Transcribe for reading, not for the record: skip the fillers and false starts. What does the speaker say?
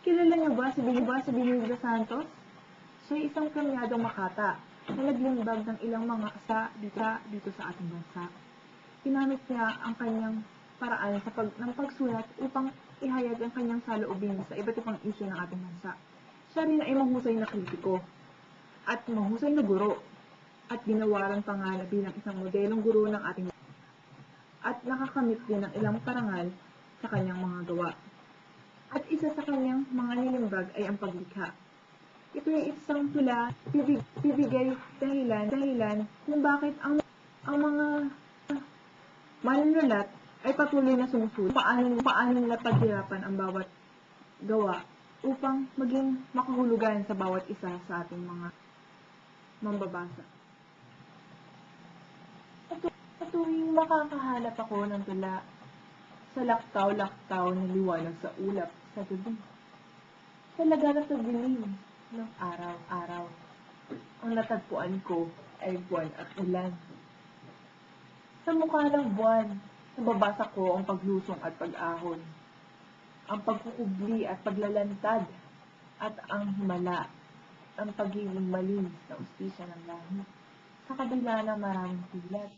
Kilala niyo ba si Benigno Santos? Siya ay isang premyadong makata na naglimbag ng ilang mga dito sa ating bansa. Ginamit niya ang kanyang paraan ng pagsulat upang ihayag ang kanyang saloobin sa iba't ibang isyu ng ating bansa. Siya rin ay mahusay na kritiko at mahusay na guro at ginawaran pa nga na bilang isang modelong guro ng ating bansa. At nakakamit din ng ilang parangal sa kanyang mga gawa. At isa sa kanyang mga nilimbag ay ang paglikha. Ito ay isang tula, bibigay dahilan kung bakit ang mga manunulat ay patuloy na sumusulat. Paano nila paghirapan ang bawat gawa upang maging makahulugan sa bawat isa sa ating mga mambabasa. Sa tuwing makakahanap ako ng tula sa laktaw-laktaw na liwanag sa ulap sa gabi, sa laganap na dilim ng araw-araw, ang natagpuan ko ay buwan at ulan. Sa mukha ng buwan, nababasa ko ang paglusong at pag-ahon, ang pagkukubli at paglalantad, at ang himala, ang pagiging malinis na ustisya ng langit, sa kabila ng maraming pilat.